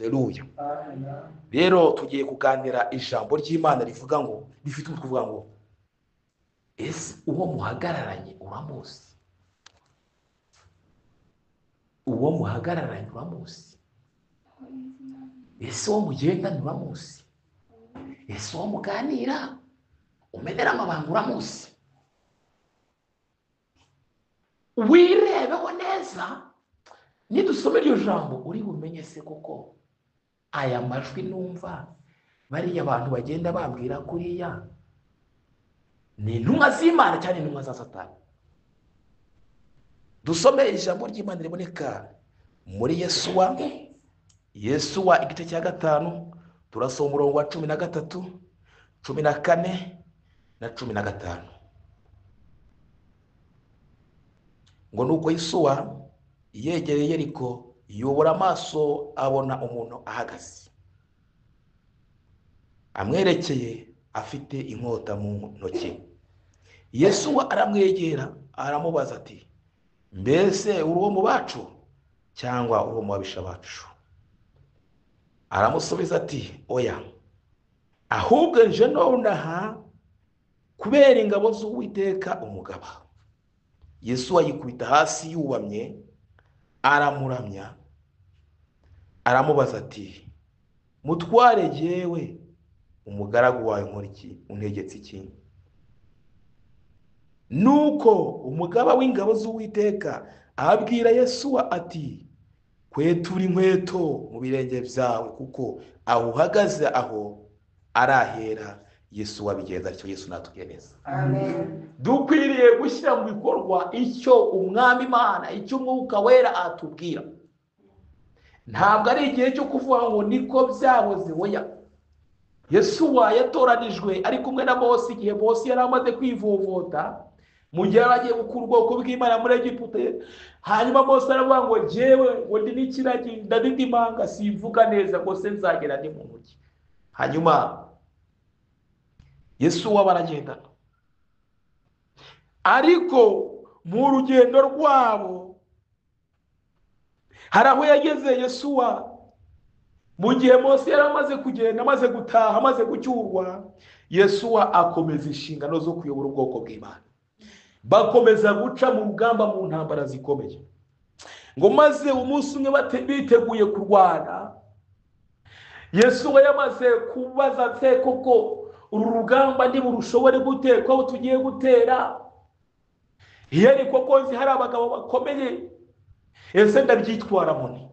Haleluya. Rero tugiye kuganira ijambo ry'Imana rivuga ngo bifite kuvuga ngo ese uwo muhagararanye uramuzi? Uwo muhagararanye uramuzi? Ese uwo mugendana uramuzi? Ese uwo muganira umenera amabanga uramuzi? Wirebeho neza nidusome iryo jambo uri bumenye se koko aya majwi numva bariya abantu bagenda bambwira kuriya ni intumwa z'Imana cyane intumwa za Satani. Dusome ijambo ry'Imana riboneka muri Yesuwa igice cya 5 turasoma umurongo wa 13, 14 na 15. Ngo nuko Yesuwa yegereye Yeriko yubura amaso abona umuntu ahagaze amwerekeye afite inkota mu ntoki. Yesuwa aramwegera aramubaza ati, mbese uri uwo mu bacu cyangwa uri mu babisha bacu? Aramusubiza ati, oya, ahubwo nje nonaha kubera ingabo z'Uwiteka umugaba. Yesuwa yikubita hasi yubamye aramuramya aramubaza ati, mutware jyewe umugaragu wawe nkora iki? Untegetse iki? Nuko umugaba w'ingabo z'Uwiteka abwira Yesuwa ati, kwetura inkweto mu birenge byawe kuko aho uhagaze aho arahera. Yesuwa bigenza atyo. Yesu natubwiye neza. Amen. Dukwiriye gushyira mu bikorwa icyo umwami Imana, icyo Umwuka Wera atubwira. Ntabwo ari igihe cyo kuvuga ngo niko byahoze. Oya, Yesuwa yatoranijwe ari kumwe na Mose igihe Mose yari amaze kwivovota mu gihe bagiye gukura ubwoko bw'Imana muri Egiputa. Hanyuma Mose aravuga ngo jewe ngo ndi n'ikiragi ndadindi manga simvuga neza ngo se nzagera ndi mu ntoki. Hanyuma Yesuwa baragendana, ariko mu rugendo rwabo hari aho yageze Yesuwa mu gihe Mose yari amaze kugenda, amaze gutaha, amaze gucyurwa. Yesuwa akomeza inshingano zo kuyobora ubwoko bw'Imana, bakomeza guca mu rugamba mu ntambara zikomeye. Ngo maze umunsi umwe biteguye kurwana, Yesuwa yamaze kubaza se koko uru rugamba ndi burushobore gute ko tugiye gutera? Yeriko ko nzi hari abagabo bakomeye, ese ndabyitwaramo nte?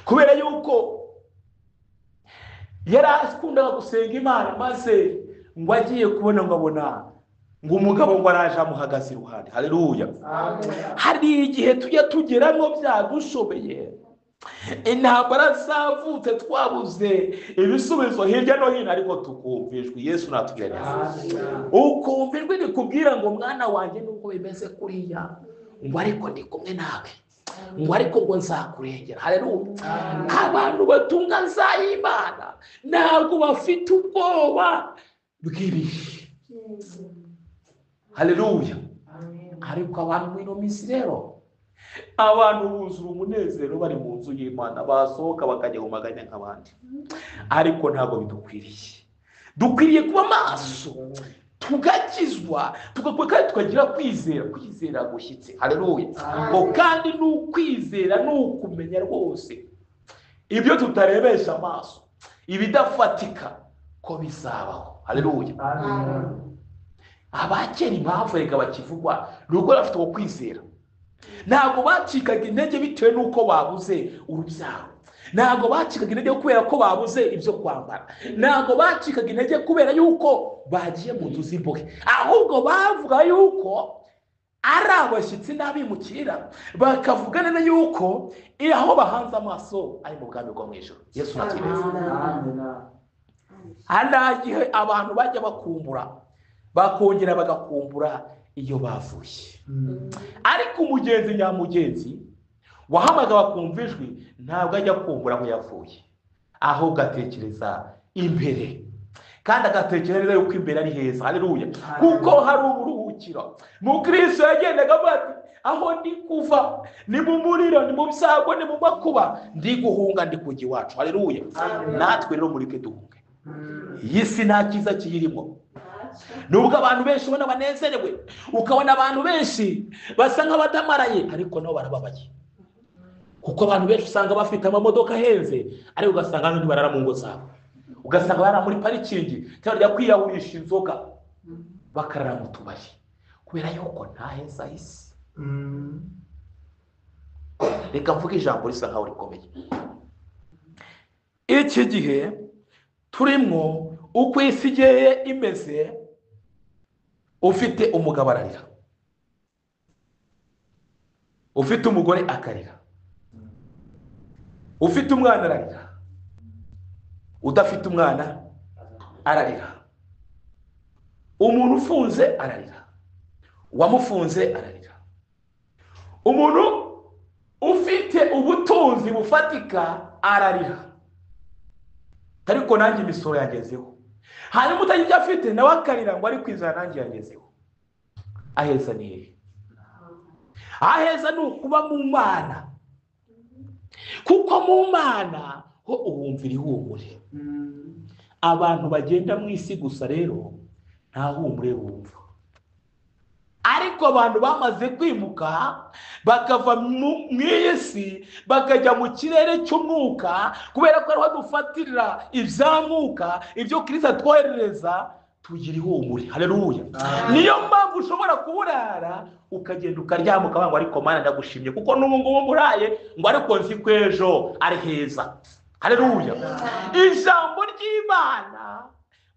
Kubera yuko yari akundaga gusenga Imana, maze ngo agiye kubona ngo abona ngo umugabo ngo araje amuhagaze iruhande. Haleluya. Hari igihe tujya tugeramo byadushobeye, intambara zavutse twabuze ibisubizo hirya no hino, ariko tukumvijwe. Yesu natubwira neza. Ukumvijwe nikubwira ngo mwana wanjye nuko bimeze kuriya, ngo ariko ndi kumwe nawe, ngo ariko ngo nzakurengera. Haleluya. Abantu batunga nzayimana ntabwo bafite ubwoba bw'ibihe. Haleluya. Ariko abantu muri no minsi rero abantu buzura umunezero bari mu nzu y'Imana, basohoka bakajya mu maganya nk'abandi. Ariko ntabwo bidukwiriye. Dukwiriye kuba maso, tugakizwa, kandi tukagira kwizera gushyitse. Haleluya. Ngo kandi n'ukwizera n'ukumenya rwose ibyo tutarebesha amaso, ibidafatika ko bizabaho. Haleluya. Abakera impamvu reka bakivugwa nuko bafite uko kwizera. Ntabwo bacikaga intege bitewe nuko babuze urubyaro. Ntabwo bacikaga intege kubera ko babuze ibyo kwambara. Ntabwo bacikaga intege kubera yuko bagiye mu nzu z'imbohe. Ahubwo bavuga yuko ari abashyitsi n'abimukira, bakavuga neza yuko aho bahanze amaso ari mu bwami bwo mu ijuru. Yesu natwibeza. Hanagihe abantu bajya bakumbura, bakongera bagakumbura iyo bavuye. Ariko umugenzi nyamugenzi wahamagawe akumva ijwi ntabwo ajya kumbura aho yavuye, ahubwo atekereza imbere. kandi agatekereza yuko imbere ari heza. Haleluya. Kuko hari uburuhukiro. Mu Kristo yagendaga bati aho ndi kuva ni mu muriro, ni mu byago, ni mu makuba, ndi guhunga ndi kujya iwacu. Haleluya. Natwe rero mureke duhunge. Iyi si nta cyiza kiyirimo. Nubwo abantu benshi ubona banezerewe, ukabona abantu benshi basa nk'abadamaraye, ariko nabo barababaye. Kuko abantu benshi usanga bafite amamodoka ahenze, ariko ugasanga n'undi barara mu ngo zabo. Ugasanga barara muri parikingi cyangwa bajya kwiyahurisha inzoga bakarara mu tubari kubera yuko nta heza isi. Reka mvuge ijambo risa nkaho rikomeye. Iki gihe turimo uko isi igiye imeze, ufite umugabo ararira, ufite umugore akarira, ufite umwana ararira, udafite umwana ararira, umuntu ufunze ararira, uwamufunze ararira, umuntu ufite ubutunzi bufatika ararira. Ariko nanjye imisoro yagezeho. Hanyuma utagira afite nawe akarira ngo ari kwizana nanjye yagezeho. Aheza ni hehe? Aheza ni ukuba mu Mana. Kuko mu Mana ho uwumvira ihumure. Abantu bagenda mu isi gusa rero nta humure bumva. Ariko abantu bamaze kwimuka bakava mu isi bakajya mu kirere cy'umwuka, kubera ko ariho dufatirira iby'amwuka, ibyo Kristo atwoherereza, tugira ihumure. Haleluya. Niyo mpamvu ushobora kuburara ukagenda ukaryama ukavuga ngo ariko Mana ndagushimye kuko n'ubu ngubu mburaye ngo ariko nzi ko ejo ari heza. Haleluya. Ijambo ry'Imana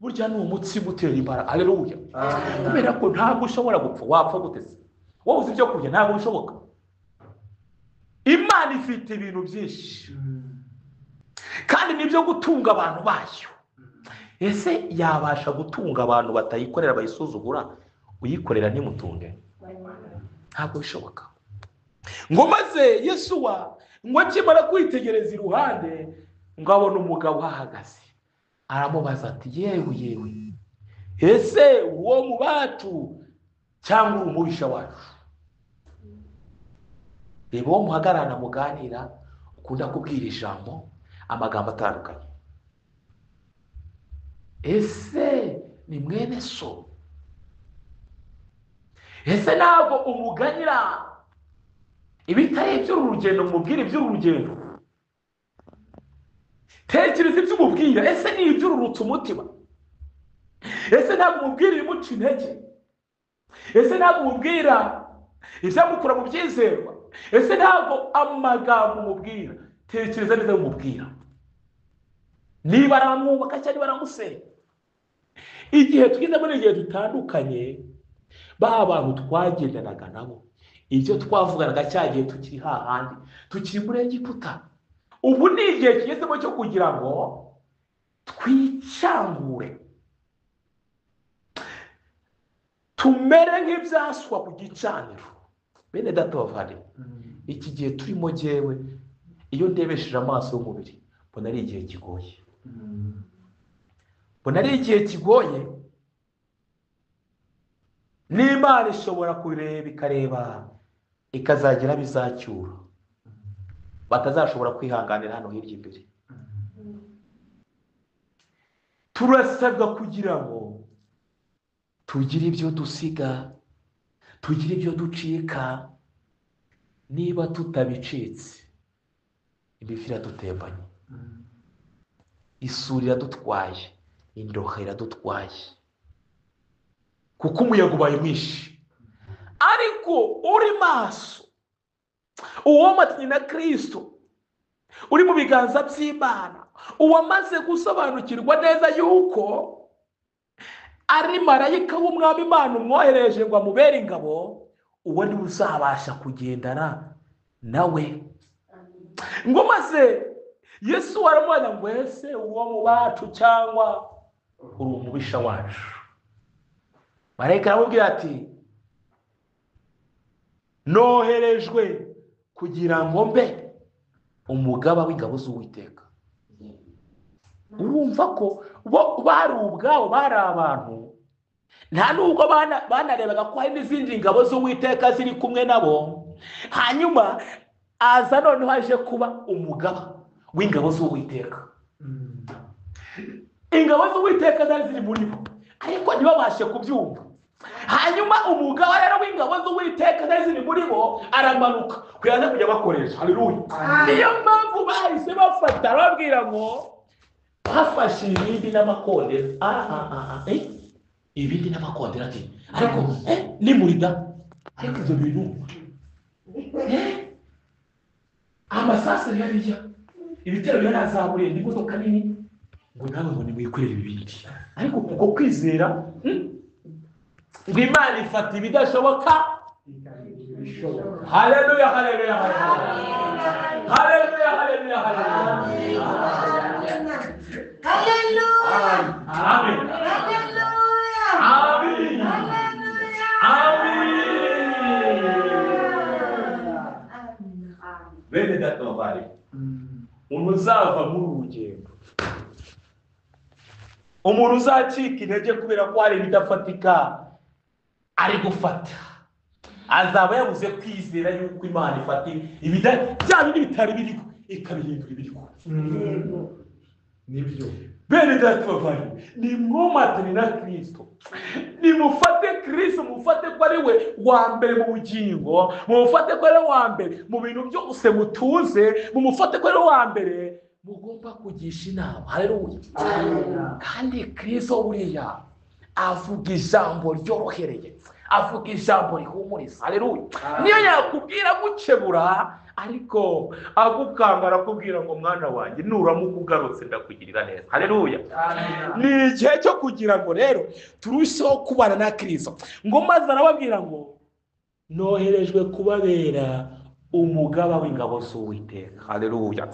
burya ni umutsima utera imbaraga. Haleluya. Kubera ko ntabwo ushobora gupfa. Wapfa guteze wowe uzi ibyo kurya? Ntabwo bishoboka. Imana ifite ibintu byinshi kandi nibyo gutunga abantu bayo. Ese yabasha gutunga abantu batayikorera bayisuzugura, uyikorera ntimutunge? Ntabwo bishoboka. Ngo maze Yesuwa ngo akimara kwitegereza iruhande ngo abona umugabo uhahagaze, aramubaza ati yewe ese uwo mu bacu cyangwa umubisha wacu? Reba uwo muhagararana muganira, ukunda kubwira ijambo amagambo atandukanye. Ese ni mwene so? Ese ntabwo umuganyira ibitari iby'uru rugendo, mubwire iby'uru rugendo? Tekereza ibyo umubwira. Ese ni iby'ururutsa umutima? Ese ntabwo umubwira ibimuca intege? Ese ntabwo umubwira ibyamukura mu byizerwa? Ese ntabwo amagambo umubwira? Tekereza neza umubwira. Niba aramwubaka cyangwa niba aramusenya. Igihe tugezemo n'igihe dutandukanye, ba bantu twagendanaga nabo, ibyo twavuganaga cya gihe tukiri hahandi, tukiri muri Egiputa, ubu ni igihe kigezemo cyo kugira ngo twicangure, tumere nk'ibyaswa ku gicaniro. Bene data bavandimwe, iki gihe turimo jyewe iyo ndebesheje amaso y'umubiri mbona ari igihe kigoye. Mbona ari igihe kigoye. N'Imana ishobora kureba ikareba ikazagira bizacyura, batazashobora kwihanganira hano hirya imbere. Turasabwa kugira ngo tugire ibyo dusiga, tugire ibyo ducika. Niba tutabicitse ibifi iradutembanye, isuri iradutwaye, indoha iradutwaye, kuko umuyaga ubaye mwinshi. Ariko uri maso, uwomatanye na Kristo, uri mu biganza by'Imana, uwamaze gusobanukirwa neza yuko ari marayika w'Umwami Imana umwohereje ngo amubere ingabo, uwo niwe uzabasha kugendana nawe. Ngo maze Yesu aramubaza ngo ese uwo mu bacu cyangwa uri umubisha wacu? Marayika aramubwira ati noherejwe kugira ngo mbe umugaba w'ingabo z'Uwiteka. urumva ko bo bari ubwabo bari abantu, nta nubwo banarebaga ko hari n'izindi ngabo z'Uwiteka ziri kumwe nabo. Hanyuma aza noneho aje kuba umugaba w'ingabo z'Uwiteka. Ingabo z'Uwiteka zari ziri muri bo, ariko ntibabashe kubyumva. Hanyuma umugaba rero w'ingabo z'Uwiteka zari ziri muri bo aramanuka kuyaza kujya bakoresha. Haleluya. Niyo mpamvu bahise bafata babwira ngo hafashe ibindi n'amakondera. Ibindi n'amakondera ati ariko ni murida, ariko ibyo bintu amasasu yariya ibitero birazamuriye n'imodoka nini, ngo nawe ngo nimwikorere ibindi. Ariko kuko kwizera ngo Imana ifata ibidashoboka. Haleluya, haleluya, haleluya, haleluya, haleluya, haleluya, amen, amen, amen. Bene data bavandimwe, umuntu uzava muri urugendo, umuntu uzacika intege kubera ko hari ibidafatika ari gufata, azaba yabuze kwizera yuko Imana ifata bya bindi bitari biriho ikabihindura ibiriho. Nibyo bene data bavandimwe, nimwomatane na Kristo, nimufate Kristo, mufate ko ari we wa mbere mu bugingo, mufate ko ari we wa mbere mu bintu byose mutuze, mumufate ko ari we wa mbere mugomba kugisha inama. Haleluya. Kandi Kristo buriya avuga ijambo ryorohereye, avuga ijambo rihumuriza. Haleluya. Niyo yakubwira gukebura, ariko agukangara kubwira ngo mwana wanjye nuramuka ugarutse ndakugirira neza. Haleluya. Ni igihe cyo kugira ngo rero turusheho kubana na Kristo. Ngo maze arababwira ngo noherejwe kubabera umugaba w'ingabo z'Uwiteka. Haleluya.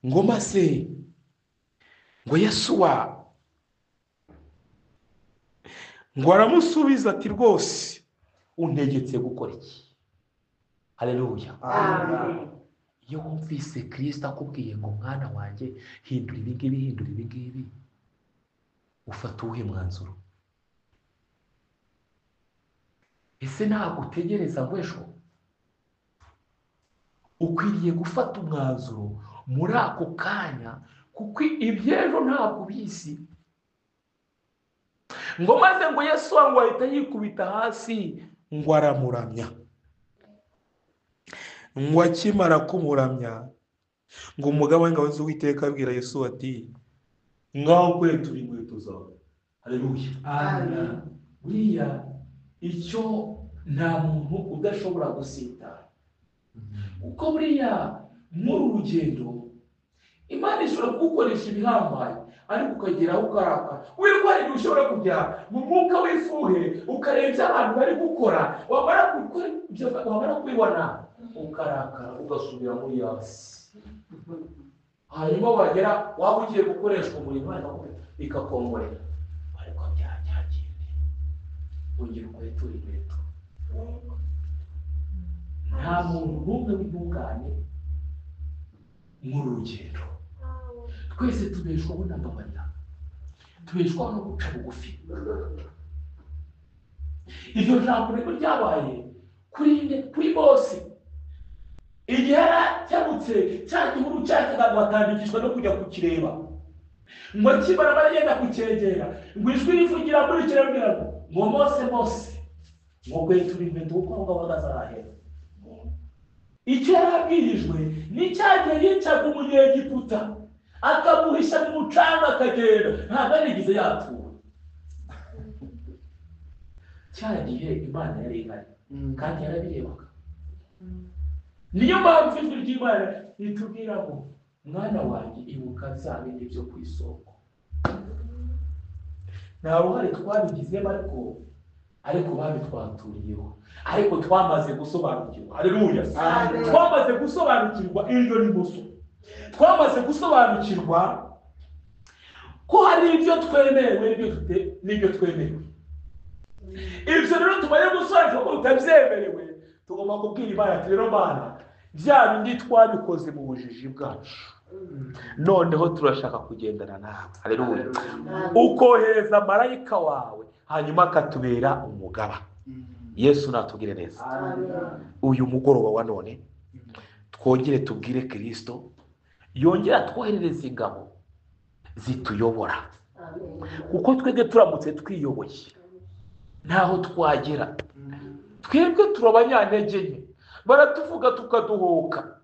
Ngo maze ngo Yesuwa ngo aramusubiza ati rwose untegetse gukora iki? Haleluya. Iyo wumvise Kristo akubwiye ngo mwana wanjye hindura ibingibi, hindura ibingibi, ufata uwuhe mwanzuro? Ese ntabwo utegereza ngo ejo? Ukwiriye gufata umwanzuro muri ako kanya, kuko iby'ejo ntabwo ubizi. Ngo maze ngo Yesu ngo ahita yikubita hasi ngo aramuramya. Ngo akimara kumuramya, ngo umugaba w'ingabo z'Uwiteka abwira Yesu ati ngaho kwetura inkweto zawe. Haleluya. Amen. Buriya icyo nta muntu udashobora gusitara, kuko buriya muri urugendo Imana ishobora kugukoresha ibihambaye, ariko ukagera aho ukaraka. Wirwara igihe ushobora kujya mu mwuka w'ifuhe ukarebya abantu bari gukora, wamara kubibona ukarakara ugasubira muri yasi. Hanyuma wagera waba ugiye gukoreshwa umurimo ikakongorera, ariko byagende ongera ukwetura inkweto. Nta muntu n'umwe w'intungane muri urugendo. Twese tubeshwaho n'amabara, tubeshwaho no guca bugufi. Iryo jambo rero ryabaye kuri bose. Igihe cyabutse cya gihuru cyakaga batandikishwa no kujya kukireba, ngo kibara bagenda kucyegera, ngo ijwi rivugira muri kirabwira ngo Mose ngo kwetura inkweto kuko ngo bagazarahera. Icyo yarabwirijwe ni cyagiye yicaga umunyegiputa akamuhisha mu mucanga akagenda, ntabwo yarigize yatura. Cyagiye Imana yari ihari kandi yarabirebaga. Niyo mpamvu ijwi ry'Imana ritubwira ngo mwana wanjye ibuka za bindi byo ku isoko. Nta ruhare twabigizemo, ariko babitwaturiyeho, ariko twamaze gusobanukirwa. Haleluya. Twamaze gusobanukirwa iryo ribuso, twamaze gusobanukirwa ko hari ibyo twemerewe n'ibyo twemerewe. Ibyo rero tubaye gusobanukirwa ko utabyemerewe, tugomba kubwira Imana ati rero Mana, bya bindi twabikoze mu bujiji bwacu, noneho turashaka kugendana nawe. Haleluya. Ukohereza marayika wawe hanyuma akatubera umugaba. Yesu natugire neza. Uyu mugoroba wa none twongere tubwire Kristo yongera twoherereza ingabo zituyobora, kuko twebwe turamutse twiyoboye ntaho twagera. Twebwe turabanyantege nke, baratuvuga tukaduhoka,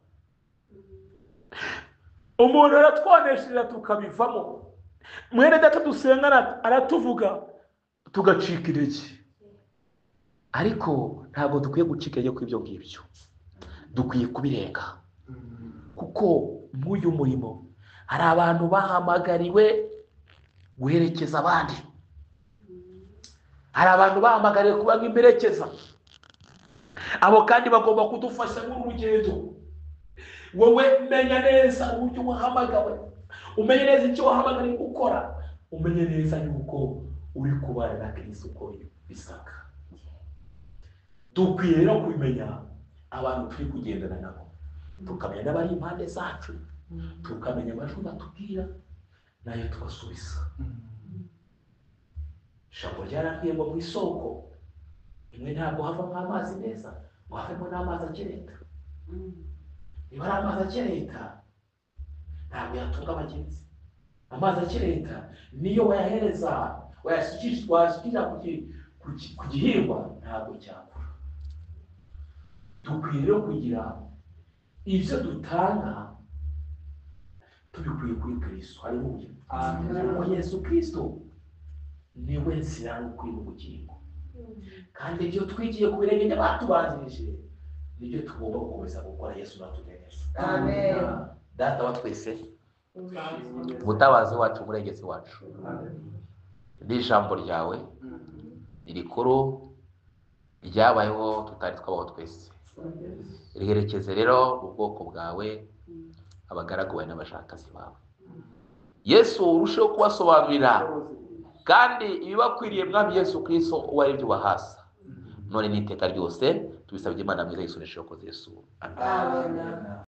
umuntu aratwanesherera tukabivamo, mwene data dusengana aratuvuga tugacika intege. Ariko ntabwo dukwiye gucika intege kw'ibyo ngibyo, dukwiye kubirenga, kuko nk'uyu murimo hari abantu bahamagariwe guherekeza abandi, hari abantu bahamagariwe kuba nk'imperekeza. Abo kandi bagomba kudufasha mu rugendo. Wowe menya neza uburyo wahamagawe, umenye neza icyo wahamagariwe gukora, umenye neza yuko uri kubana na Kristo uko bisaka. Dukwiye rero kumenya abantu turi kugendana nabo, tukamenya n'abari impande zacu, tukamenya amajwi batubwira nayo tubasubiza. Ijambo ryarabwiye ngo mu isoko imwe ntabwo havamo amazi meza, ngo havemo n'amazi akereta. Niba ari amazi akereta ntabwo yatunga abagenzi. Amazi akereta niyo wayahereza, wayasukira ku gihingwa ntabwo cyakura. Dukwiye rero kugira ibyo dutanga tubikuye kuri Kristo. Haleluya. Amen. Yesu Kristo niwe nzira y'ukuri n'ubugingo, kandi ibyo twigiye ku birenge by'abatubanjirije nibyo tugomba gukomeza gukora. Yesu natugeneza. Amen. Data wa twese, mutabazi wacu, umurengezi wacu, n'ijambo ryawe irikuru ryabayeho tutari twabaho twese, riherekeze rero ubwoko bwawe, abagaragu bawe n'abashakasi bawe. Yesu urusheho kubasobanurira kandi ibibakwiriye, mwami Yesu Kristo uwo ari byo ubahasa none n'iteka ryose. Tubisabye Imana mwiza Yesu, Yesu. Amen.